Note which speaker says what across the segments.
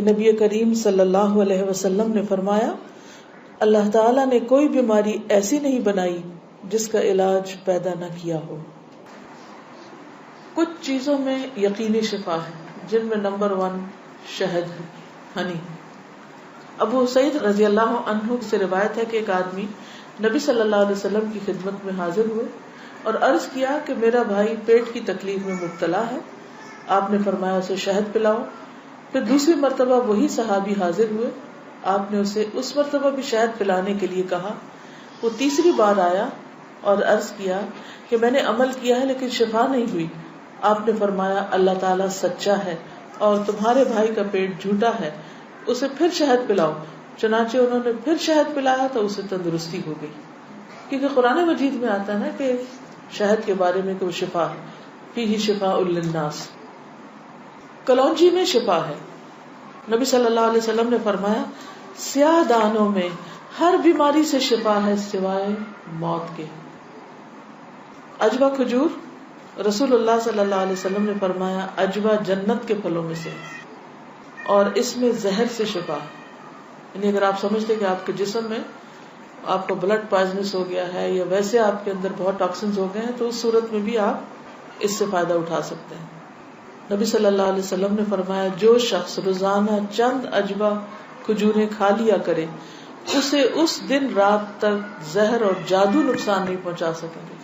Speaker 1: نبی کریم صلی اللہ علیہ وسلم نے فرمایا اللہ تعالیٰ نے کوئی بیماری ایسی نہیں بنائی جس کا علاج پیدا نہ کیا ہو۔ کچھ چیزوں میں یقینی شفا ہے جن میں نمبر 1 شہد ہے، ہنی۔ ابو سعید رضی اللہ عنہ سے روایت ہے کہ ایک آدمی نبی صلی اللہ علیہ وسلم کی خدمت میں حاضر ہوئے اور عرض کیا کہ میرا بھائی پیٹ کی تکلیف میں مبتلا ہے، آپ نے فرمایا اسے شہد پلاؤ۔ پھر دوسری مرتبہ وہی صحابی حاضر ہوئے، آپ نے اسے اس مرتبہ بھی شہد پلانے کے لیے کہا۔ وہ تیسری بار آیا اور عرض کیا کہ میں نے عمل کیا ہے لیکن شفا نہیں ہوئی، آپ نے فرمایا اللہ تعالیٰ سچا ہے اور تمہارے بھائی کا پیٹ جھوٹا ہے، اسے پھر شہد پلاؤ۔ چنانچہ انہوں نے پھر شہد پلایا تو اسے تندرستی ہو گئی، کیونکہ قرآن مجید میں آتا ہے نا کہ شہد کے بارے میں کہ وہ شفا ہے، فیہ شفاء للناس۔ کلونجی میں شفا ہے، نبی صلی اللہ علیہ وسلم نے فرمایا سیاہ دانوں میں ہر بیماری سے شفا ہے سوائے موت کے۔ عجوہ کھجور، رسول اللہ صلی اللہ علیہ وسلم نے فرمایا عجوہ جنت کے پھلوں میں سے اور اس میں زہر سے شفا ہے، یعنی اگر آپ سمجھتے کہ آپ کے جسم میں آپ کو بلڈ پوائزنس ہو گیا ہے یا ویسے آپ کے اندر بہت ٹاکسنز ہو گئے ہیں تو اس صورت میں بھی آپ اس سے فائدہ اٹھا سکتے ہیں۔ نبی صلی اللہ علیہ وسلم نے فرمایا جو شخص روزانہ چند عجوہ کھجوریں کھا لیا کرے اسے اس دن رات تک زہر اور جادو نقصان نہیں پہنچا سکیں گے۔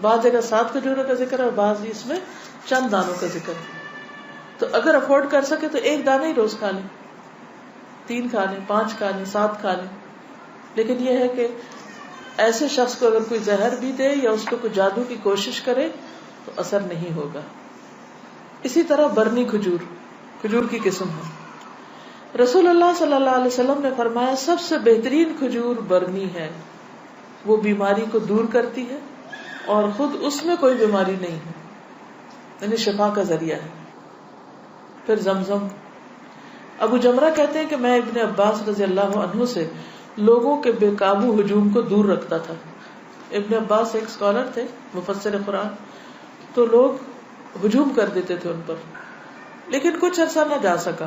Speaker 1: بعض جگہ 7 کھجوروں کا ذکر ہے اور بعض اس میں چند دانوں کا ذکر ہے، تو اگر افورڈ کر سکے تو ایک دانہ ہی روز کھا لیں، 3 کھا لیں، 5 کھا لیں، 7 کھا لیں۔ لیکن یہ ہے کہ ایسے شخص کو اگر کوئی زہر بھی دے یا اس کو کوئی جادو کی کوشش کرے تو اثر نہیں ہوگا۔ اسی طرح برنی کھجور کی قسم ہے، رسول اللہ صلی اللہ علیہ وسلم نے فرمایا سب سے بہترین کھجور برنی ہے، وہ بیماری کو دور کرتی ہے اور خود اس میں کوئی بیماری نہیں ہے، یعنی شفا کا ذریعہ ہے۔ پھر زمزم، ابو جمرہ کہتے ہیں کہ میں ابن عباس رضی اللہ عنہ سے لوگوں کے بے قابو ہجوم کو دور رکھتا تھا۔ ابن عباس ایک اسکالر تھے، مفسر قرآن، تو لوگ ہجوم کر دیتے تھے ان پر، لیکن کچھ عرصہ نہ جا سکا۔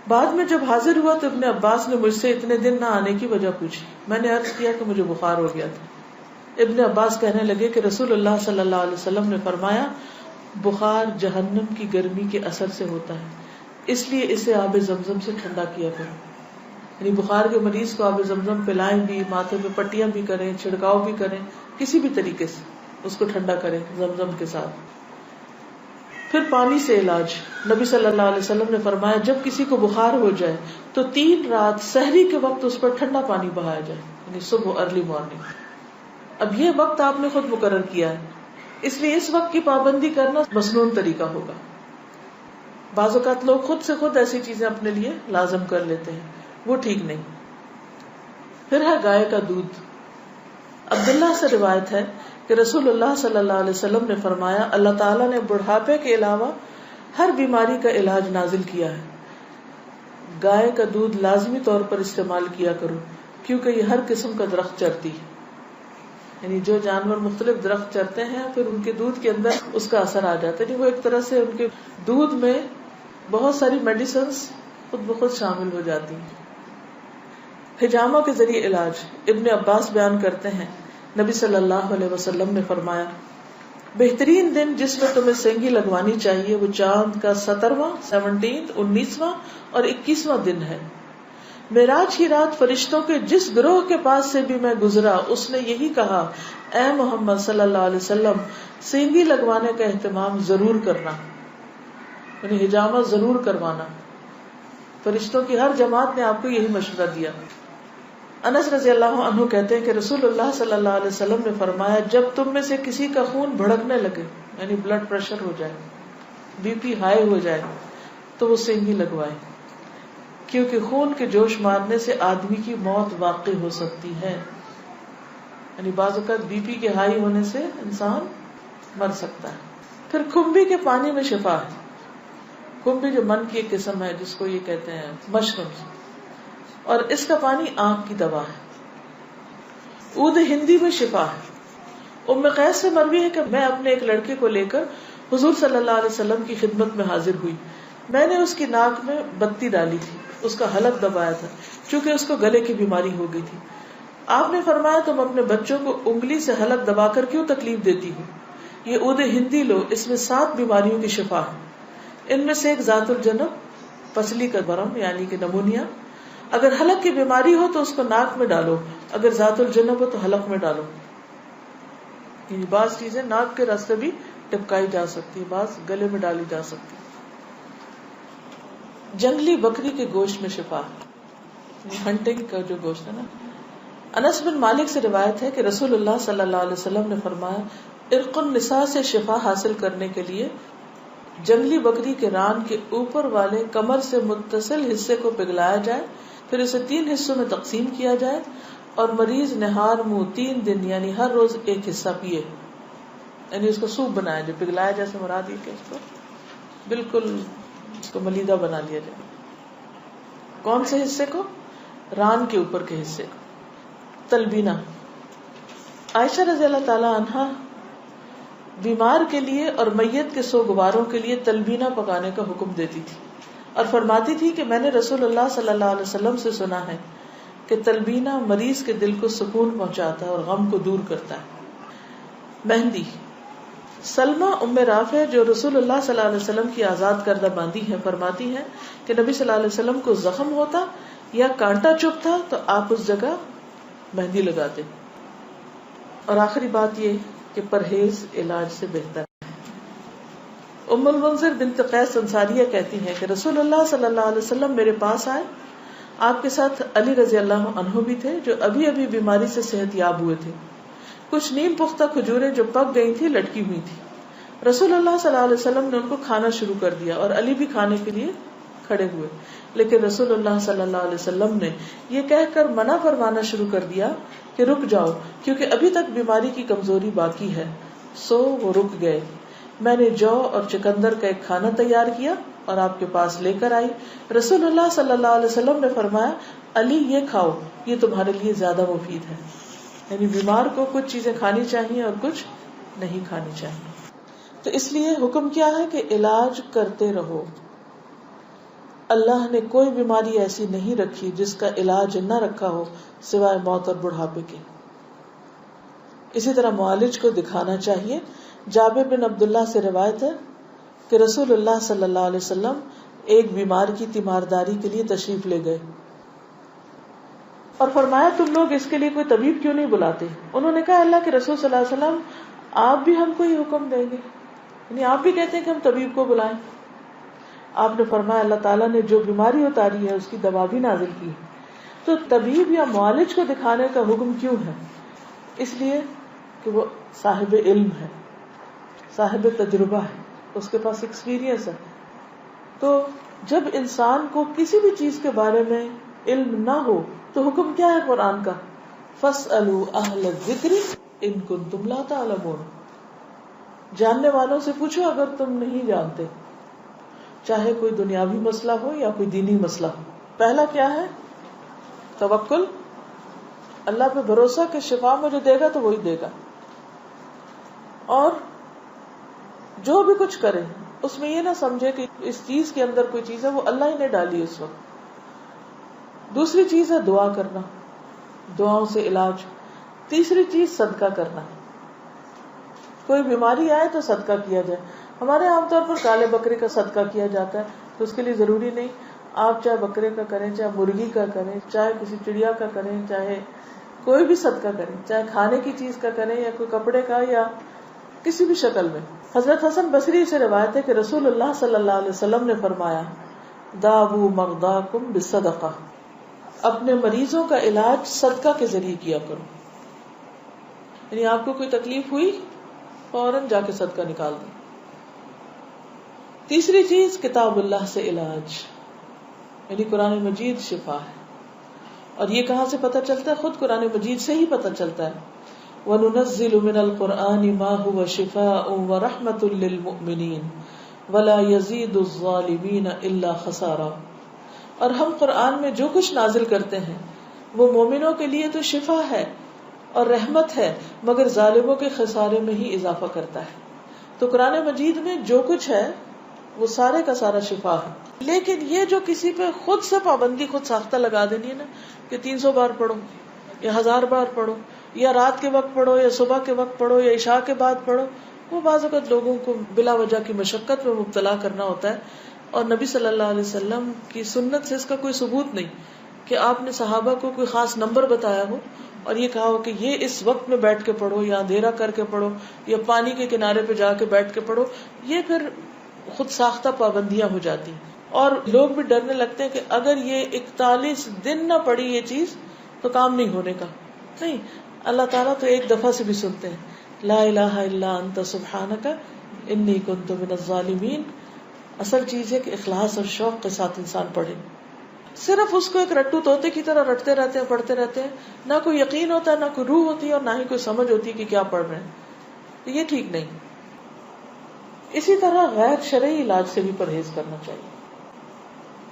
Speaker 1: بعد میں جب حاضر ہوا تو ابن عباس نے مجھ سے اتنے دن نہ آنے کی وجہ پوچھی، میں نے عرض کیا کہ مجھے بخار ہو گیا تھا۔ ابن عباس کہنے لگے کہ رسول اللہ صلی اللہ علیہ وسلم نے فرمایا بخار جہنم کی گرمی کے اثر سے ہوتا ہے، اس لیے اسے آب زمزم سے ٹھنڈا کیا کرو، یعنی بخار کے مریض کو آب زمزم پلائیں بھی، ماتھے پہ پٹیاں بھی کریں، چھڑکاؤ بھی کریں، کسی بھی طریقے سے اس کو ٹھنڈا کریں زمزم کے ساتھ۔ پھر پانی سے علاج، نبی صلی اللہ علیہ وسلم نے فرمایا جب کسی کو بخار ہو جائے تو 3 رات سحری کے وقت اس پر ٹھنڈا پانی بہایا جائے، یعنی صبح ارلی مارننگ۔ اب یہ وقت آپ نے خود مقرر کیا ہے، اس لیے اس وقت کی پابندی کرنا مسنون طریقہ ہوگا۔ بعض اوقات لوگ خود سے خود ایسی چیزیں اپنے لیے لازم کر لیتے ہیں، وہ ٹھیک نہیں۔ پھر ہے گائے کا دودھ، عبداللہ سے روایت ہے کہ رسول اللہ صلی اللہ علیہ وسلم نے فرمایا اللہ تعالیٰ نے بڑھاپے کے علاوہ ہر بیماری کا علاج نازل کیا ہے، گائے کا دودھ لازمی طور پر استعمال کیا کرو کیونکہ یہ ہر قسم کا درخت چرتی ہے، یعنی جو جانور مختلف درخت چرتے ہیں پھر ان کے دودھ کے اندر اس کا اثر آ جاتا ہے، وہ ایک طرح سے ان کے دودھ میں بہت ساری میڈیسنز خود بخود شامل ہو جاتی ہیں۔ حجامہ کے ذریعے علاج، ابن عباس بیان کرتے ہیں نبی صلی اللہ علیہ وسلم نے فرمایا بہترین دن جس میں تمہیں سینگی لگوانی چاہیے وہ چاند کا 17واں، 19واں اور 21واں دن ہے۔ معراج کی رات فرشتوں کے جس گروہ کے پاس سے بھی میں گزرا اس نے یہی کہا اے محمد صلی اللہ علیہ وسلم سینگی لگوانے کا اہتمام ضرور کرنا، یعنی حجامہ ضرور کروانا۔ فرشتوں کی ہر جماعت نے آپ کو یہی مشورہ دیا۔ انس رضی اللہ عنہ کہتے ہیں کہ رسول اللہ صلی اللہ علیہ وسلم نے فرمایا جب تم میں سے کسی کا خون بھڑکنے لگے، یعنی بلڈ پریشر ہو جائے، بی پی ہائی ہو جائے، تو وہ سینگی لگوائے، کیونکہ خون کے جوش مارنے سے آدمی کی موت واقع ہو سکتی ہے، یعنی بعض اوقات بی پی کے ہائی ہونے سے انسان مر سکتا ہے۔ پھر کھمبی کے پانی میں شفا ہے، کھمبی جو من کی ایک قسم ہے جس کو یہ کہتے ہیں مشروم، اور اس کا پانی آنکھ کی دوا ہے۔ عود ہندی میں شفا ہے، ام قیس سے مروی ہے کہ میں اپنے ایک لڑکے کو لے کر حضور صلی اللہ علیہ وسلم کی خدمت میں حاضر ہوئی، میں نے اس کی ناک میں بتی ڈالی تھی، اس کا حلق دبایا تھا، چونکہ اس کو گلے کی بیماری ہو گئی تھی. آپ نے فرمایا تم اپنے بچوں کو انگلی سے حلق دبا کر کیوں تکلیف دیتی ہو؟ یہ عود ہندی لو، اس میں 7 بیماریوں کی شفا ہے. ان میں سے ایک ذات الجنب، پسلی کا برم یعنی کہ نمونیا. اگر حلق کی بیماری ہو تو اس کو ناک میں ڈالو، اگر ذات الجنب ہو تو حلق میں ڈالو. یعنی بعض چیزیں ناک کے راستے بھی ٹپکائی جا سکتی، بعض گلے میں ڈالی جا سکتی. جنگلی بکری کے گوشت میں شفا، ہنٹنگ کا جو گوشت ہے نا. انس بن مالک سے روایت ہے کہ رسول اللہ صلی اللہ علیہ وسلم نے فرمایا ارق النساء سے شفا حاصل کرنے کے لیے جنگلی بکری کے ران کے اوپر والے کمر سے متصل حصے کو پگھلایا جائے، پھر اسے 3 حصوں میں تقسیم کیا جائے اور مریض نہار منہ 3 دن یعنی ہر روز ایک حصہ پیے. یعنی اس کو سوپ بنایا جائے، پگھلایا جیسے مراد یہ کہ اس کو بالکل اس کو ملیدہ بنا لیا جائے. کون سے حصے کو؟ ران کے اوپر کے حصے کو. تلبینہ، عائشہ رضی اللہ تعالی عنہا بیمار کے لیے اور میت کے سوگواروں کے لیے تلبینہ پکانے کا حکم دیتی تھی اور فرماتی تھی کہ میں نے رسول اللہ صلی اللہ علیہ وسلم سے سنا ہے کہ تلبینہ مریض کے دل کو سکون پہنچاتا ہے اور غم کو دور کرتا ہے. مہندی، سلمہ ام رافع جو رسول اللہ صلی اللہ علیہ وسلم کی آزاد کردہ باندی ہیں فرماتی ہیں کہ نبی صلی اللہ علیہ وسلم کو زخم ہوتا یا کانٹا چبھتا تو آپ اس جگہ مہندی لگاتے. اور آخری بات یہ کہ پرہیز علاج سے بہتر ہے. ام المنذر بنت قیس انصاریہ کہتی ہیں کہ رسول اللہ صلی اللہ علیہ وسلم میرے پاس آئے، آپ کے ساتھ علی رضی اللہ عنہ بھی تھے جو ابھی ابھی بیماری سے صحت یاب ہوئے تھے. کچھ نیم پختہ کھجوریں جو پک گئی تھی لٹکی ہوئی تھی. رسول اللہ صلی اللہ علیہ وسلم نے ان کو کھانا شروع کر دیا اور علی بھی کھانے کے لیے کھڑے ہوئے، لیکن رسول اللہ صلی اللہ علیہ وسلم نے یہ کہہ کر منع فرمانا شروع کر دیا کہ رک جاؤ کیونکہ ابھی تک بیماری کی کمزوری باقی ہے. سو وہ رک گئے. میں نے جو اور چکندر کا ایک کھانا تیار کیا اور آپ کے پاس لے کر آئی. رسول اللہ صلی اللہ علیہ وسلم نے فرمایا علی یہ کھاؤ، یہ تمہارے لیے زیادہ مفید ہے. یعنی بیمار کو کچھ چیزیں کھانی چاہیے اور کچھ نہیں کھانی چاہیے. تو اس لیے حکم کیا ہے کہ علاج کرتے رہو. اللہ نے کوئی بیماری ایسی نہیں رکھی جس کا علاج نہ رکھا ہو سوائے موت اور بڑھاپے کے. اسی طرح معالج کو دکھانا چاہیے. جابر بن عبداللہ سے روایت ہے کہ رسول اللہ صلی اللہ علیہ وسلم ایک بیمار کی تیمارداری کے لیے تشریف لے گئے اور فرمایا تم لوگ اس کے لیے کوئی طبیب کیوں نہیں بلاتے؟ انہوں نے کہا اللہ کے رسول صلی اللہ علیہ وسلم آپ بھی ہم کو یہ حکم دیں گے، یعنی آپ بھی کہتے ہیں کہ ہم طبیب کو بلائیں. آپ نے فرمایا اللہ تعالیٰ نے جو بیماری اتاری ہے اس کی دوا بھی نازل کی. تو طبیب یا معالج کو دکھانے کا حکم کیوں ہے؟ اس لیے کہ وہ صاحب علم ہے، صاحب تجربہ ہے، اس کے پاس ایکسپیرینس ہے. تو جب انسان کو کسی بھی چیز کے بارے میں علم نہ ہو تو حکم کیا ہے قرآن کا؟ فَاسْأَلُوا أَهْلَ الذِّكْرِ إِن كُنتُمْ لَا تَعْلَمُونَ. جاننے والوں سے پوچھو اگر تم نہیں جانتے، چاہے کوئی دنیاوی مسئلہ ہو یا کوئی دینی مسئلہ ہو. پہلا کیا ہے؟ توکل، اللہ پہ بھروسہ کہ شفا مجھے دے گا تو وہی دے گا. اور جو بھی کچھ کرے اس میں یہ نہ سمجھے کہ اس چیز کے اندر کوئی چیز ہے وہ اللہ ہی نے ڈالی اس وقت. دوسری چیز ہے دعا کرنا، دعاؤں سے علاج. تیسری چیز صدقہ کرنا. کوئی بیماری آئے تو صدقہ کیا جائے. ہمارے عام طور پر کالے بکرے کا صدقہ کیا جاتا ہے، تو اس کے لیے ضروری نہیں آپ چاہے بکرے کا کریں، چاہے مرغی کا کریں، چاہے کسی چڑیا کا کریں، چاہے کوئی بھی صدقہ کریں، چاہے کھانے کی چیز کا کریں یا کوئی کپڑے کا یا کسی بھی شکل میں. حضرت حسن بصری سے روایت ہے کہ رسول اللہ صلی اللہ علیہ وسلم نے فرمایا داؤوا مرضاکم بالصدقہ، اپنے مریضوں کا علاج صدقہ کے ذریعے کیا کرو. یعنی آپ کو کوئی تکلیف ہوئی فوراً جا کے صدقہ نکال دیں. تیسری چیز کتاب اللہ سے علاج، یعنی قرآن مجید شفا ہے. اور یہ کہاں سے پتہ چلتا ہے؟ خود قرآن مجید سے ہی پتہ چلتا ہے. وَنُنَزِّلُ مِنَ الْقُرْآنِ مَا هُوَ شِفَاءٌ وَرَحْمَةٌ لِّلْمُؤْمِنِينَ وَلَا يَزِيدُ الظَّالِمِينَ إِلَّا خَسَارًا. اور ہم قرآن میں جو کچھ نازل کرتے ہیں وہ مومنوں کے لیے تو شفا ہے اور رحمت ہے، مگر ظالموں کے خسارے میں ہی اضافہ کرتا ہے. تو قرآن مجید میں جو کچھ ہے وہ سارے کا سارا شفا ہے. لیکن یہ جو کسی پہ خود سے پابندی خود ساختہ لگا دینی ہے نا کہ 300 بار پڑھو یا 1000 بار پڑھو یا رات کے وقت پڑھو یا صبح کے وقت پڑھو یا عشاء کے بعد پڑھو، وہ بعض اوقات لوگوں کو بلا وجہ کی مشقت میں مبتلا کرنا ہوتا ہے. اور نبی صلی اللہ علیہ وسلم کی سنت سے اس کا کوئی ثبوت نہیں کہ آپ نے صحابہ کو کوئی خاص نمبر بتایا ہو اور یہ کہا ہو کہ یہ اس وقت میں بیٹھ کے پڑھو یا اندھیرا کر کے پڑھو یا پانی کے کنارے پہ جا کے بیٹھ کے پڑھو. یہ پھر خود ساختہ پابندیاں ہو جاتی اور لوگ بھی ڈرنے لگتے ہیں کہ اگر یہ 41 دن نہ پڑھی یہ چیز تو کام نہیں ہونے کا. نہیں، اللہ تعالیٰ تو ایک دفعہ سے بھی سنتے ہیں. لا الہ الا انت سبحانک انی کنت من الظالمین. اصل چیز ہے کہ اخلاص اور شوق کے ساتھ انسان پڑھے. صرف اس کو ایک رٹو طوطے کی طرح رٹتے رہتے ہیں، پڑھتے رہتے ہیں، نہ کوئی یقین ہوتا ہے، نہ کوئی روح ہوتی ہے اور نہ ہی کوئی سمجھ ہوتی ہے کہ کیا پڑھ رہے ہیں. تو یہ ٹھیک نہیں. اسی طرح غیر شرعی علاج سے بھی پرہیز کرنا چاہیے.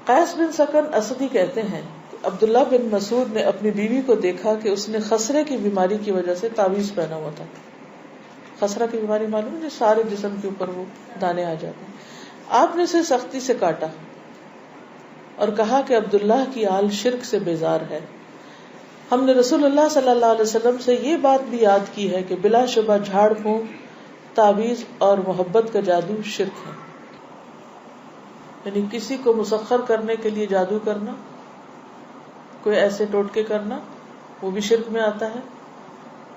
Speaker 1: قیس بن سکن اسدی کہتے ہیں کہ عبداللہ بن مسعود نے اپنی بیوی کو دیکھا کہ اس نے خسرے کی بیماری کی وجہ سے تعویذ پہنا ہوا تھا. خسرہ کی بیماری معلوم ہے، جو سارے جسم کے اوپر وہ دانے آ جاتے ہیں. آپ نے اسے سختی سے کاٹا اور کہا کہ عبداللہ کی آل شرک سے بیزار ہے. ہم نے رسول اللہ صلی اللہ علیہ وسلم سے یہ بات بھی یاد کی ہے کہ بلا شبہ جھاڑ پھونک، تعویذ اور محبت کا جادو شرک ہے. یعنی کسی کو مسخر کرنے کے لیے جادو کرنا، کوئی ایسے ٹوٹکے کرنا، وہ بھی شرک میں آتا ہے.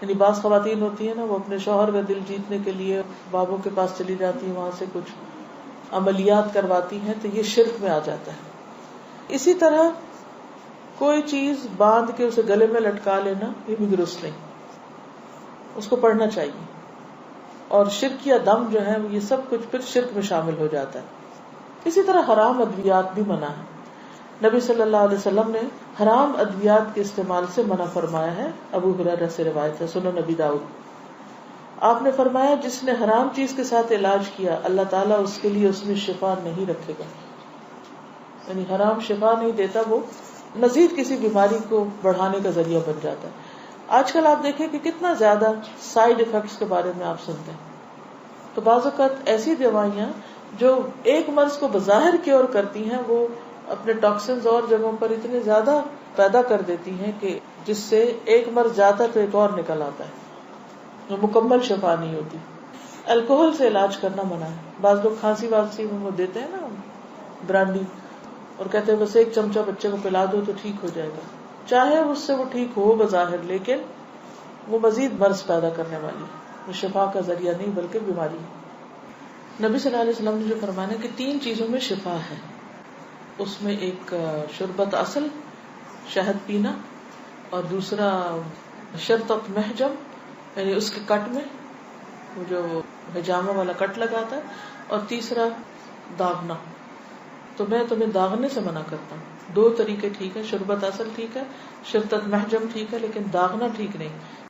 Speaker 1: یعنی بعض خواتین ہوتی ہیں نا، وہ اپنے شوہر کا دل جیتنے کے لیے بابوں کے پاس چلی جاتی ہیں، وہاں سے کچھ عملیات کرواتی ہیں، تو یہ شرک میں آ جاتا ہے. اسی طرح کوئی چیز باندھ کے اسے گلے میں لٹکا لینا، یہ بھی درست نہیں. اس کو پڑھنا چاہیے. اور شرک یا دم جو ہے یہ سب کچھ پھر شرک میں شامل ہو جاتا ہے. اسی طرح حرام ادویات بھی منع ہے. نبی صلی اللہ علیہ وسلم نے حرام ادویات کے استعمال سے منع فرمایا ہے. ابو ہریرہ سے روایت ہے، سنن نبی داؤد. آپ نے فرمایا جس نے حرام چیز کے ساتھ علاج کیا اللہ تعالیٰ اس کے لیے اس میں شفا نہیں رکھے گا. یعنی حرام شفا نہیں دیتا، وہ مزید کسی بیماری کو بڑھانے کا ذریعہ بن جاتا ہے. آج کل آپ دیکھیں کہ کتنا زیادہ سائیڈ ایفیکٹس کے بارے میں آپ سنتے ہیں. تو بعض اوقات ایسی دوائیاں جو ایک مرض کو بظاہر کیور کرتی ہیں، وہ اپنے ٹاکسنز اور جگہوں پر اتنے زیادہ پیدا کر دیتی ہیں کہ جس سے ایک مرض جاتا ہے تو ایک اور نکل آتا ہے، وہ مکمل شفا نہیں ہوتی. الکوہل سے علاج کرنا منع ہے. بعض لوگ کھانسی وانسی میں وہ دیتے ہیں نا برانڈی، اور کہتے ہیں بس ایک چمچہ بچے کو پلا دو تو ٹھیک ہو جائے گا. چاہے اس سے وہ ٹھیک ہو بظاہر، لیکن وہ مزید مرض پیدا کرنے والی ہے. وہ شفا کا ذریعہ نہیں بلکہ بیماری ہے. نبی صلی اللہ علیہ وسلم نے جو فرمایا کہ 3 چیزوں میں شفا ہے. اس میں ایک شربت اصل، شہد پینا، اور دوسرا شرطت محجم، یعنی اس کے کٹ میں وہ جو حجامہ والا کٹ لگاتا ہے، اور تیسرا داغنا. تو میں تمہیں داغنے سے منع کرتا ہوں. 2 طریقے ٹھیک ہے، شربت اصل ٹھیک ہے، شرطت محجم ٹھیک ہے، لیکن داغنا ٹھیک نہیں.